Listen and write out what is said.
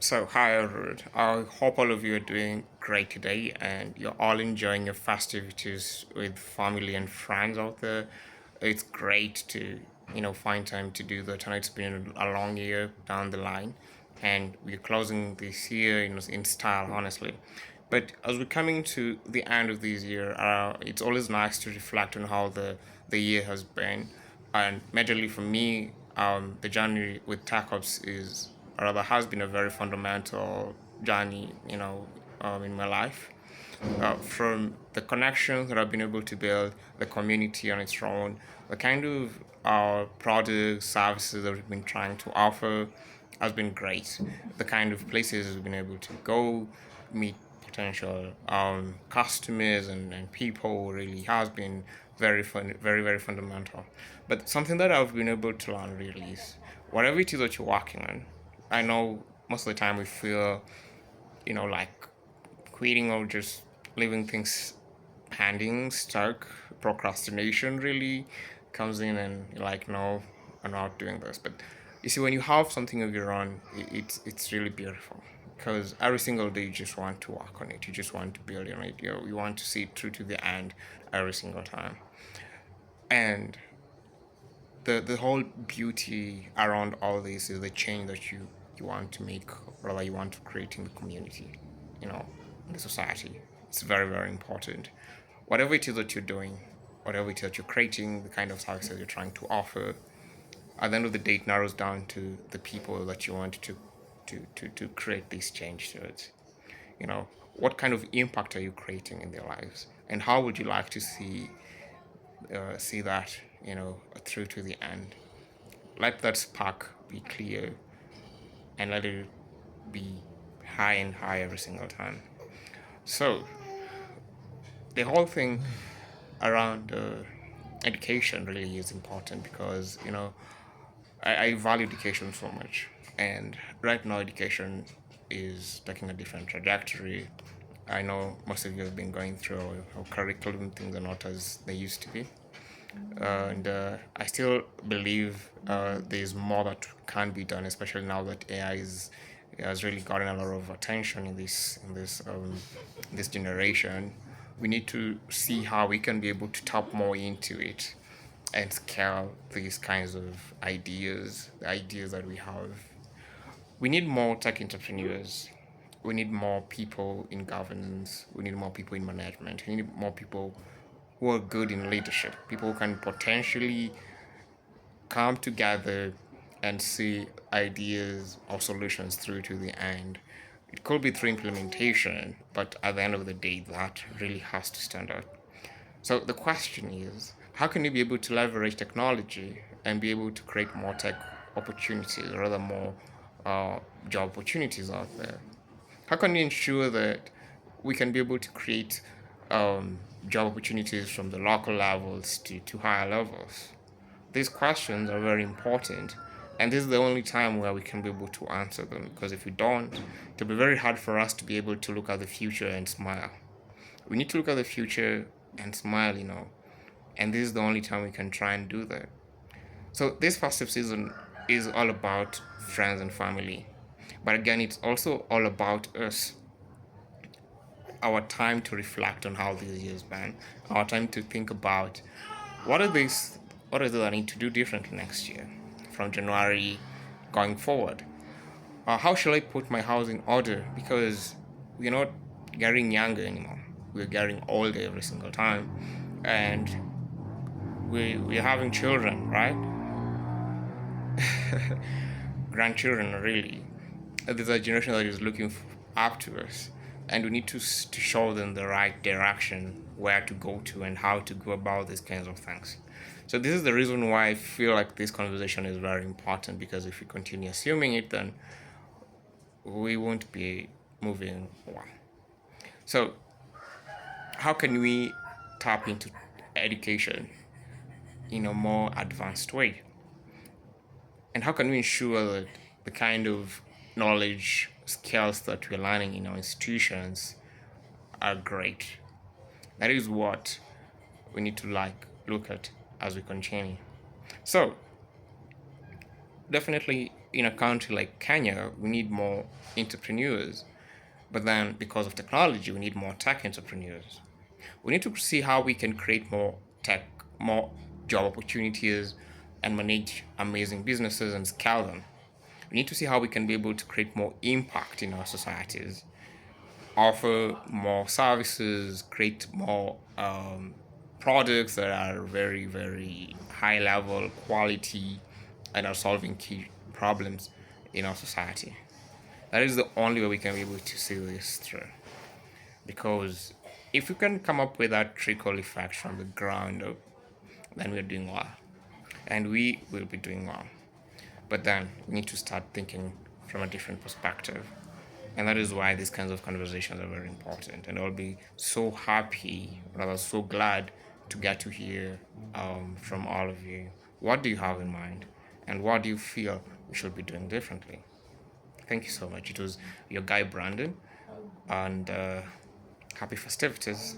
So, hi everyone. I hope all of you are doing great today and you're all enjoying your festivities with family and friends out there. It's great to, find time to do that. And it's been a long year down the line and we're closing this year in style, honestly. But as we're coming to the end of this year, it's always nice to reflect on how the year has been. And majorly for me, the journey with TechOps is, or rather, has been a very fundamental journey, in my life. From the connections that I've been able to build, the community on its own, the kind of products, services that we've been trying to offer has been great. The kind of places we've been able to go, meet potential customers and people really has been very fun, very, very fundamental. But something that I've been able to learn really is whatever it is that you're working on, I know most of the time we feel, like quitting or just leaving things pending, stuck. Procrastination really comes in, and you're like, no, I'm not doing this. But you see, when you have something of your own, it's really beautiful because every single day you just want to work on it. You just want to build on it. You want to see it through to the end every single time. And the whole beauty around all this is the change that you want to make, or that you want to create in the community, in the society. It's very, very important. Whatever it is that you're doing, whatever it is that you're creating, the kind of services you're trying to offer, at the end of the day, it narrows down to the people that you want to create this change to it. What kind of impact are you creating in their lives, and how would you like to see that through to the end? Let that spark be clear and let it be high and high every single time. So the whole thing around education really is important because I value education so much, and right now education is taking a different trajectory. I know most of you have been going through how curriculum things are not as they used to be, and I still believe there's more that can be done, especially now that AI has really gotten a lot of attention in this generation. We need to see how we can be able to tap more into it and scale these kinds of ideas, the ideas that we have. We need more tech entrepreneurs. We need more people in governance. We need more people in management. We need more people who are good in leadership. People who can potentially come together and see ideas or solutions through to the end. It could be through implementation, but at the end of the day, that really has to stand out. So the question is, how can you be able to leverage technology and be able to create more tech opportunities, or rather more job opportunities out there? How can you ensure that we can be able to create job opportunities from the local levels to higher levels? These questions are very important, and this is the only time where we can be able to answer them, because if we don't, it'll be very hard for us to be able to look at the future and smile. We need to look at the future and smile, and this is the only time we can try and do that. So this festive season is all about friends and family, but again, it's also all about us, our time to reflect on how this year's been, our time to think about what are these, what is it I need to do differently next year, from January going forward. How shall I put my house in order? Because we're not getting younger anymore. We're getting older every single time, and we're having children, right? Grandchildren, really. There's a generation that is looking up to us, and we need to show them the right direction, where to go to, and how to go about these kinds of things. So this is the reason why I feel like this conversation is very important, because if we continue assuming it, then we won't be moving on. So how can we tap into education in a more advanced way? And how can we ensure that the kind of knowledge, skills that we're learning in our institutions are great? That is what we need to look at as we continue. So definitely in a country like Kenya, we need more entrepreneurs. But then, because of technology, we need more tech entrepreneurs. We need to see how we can create more job opportunities, and manage amazing businesses and scale them. We need to see how we can be able to create more impact in our societies, offer more services, create more products that are very, very high level quality and are solving key problems in our society. That is the only way we can be able to see this through. Because if we can come up with that trickle effect from the ground up, then we're doing well. And we will be doing well. But then we need to start thinking from a different perspective. And that is why these kinds of conversations are very important. And I'll be so happy, rather so glad to get to hear from all of you. What do you have in mind? And what do you feel we should be doing differently? Thank you so much. It was your guy, Brandon. And happy festivities.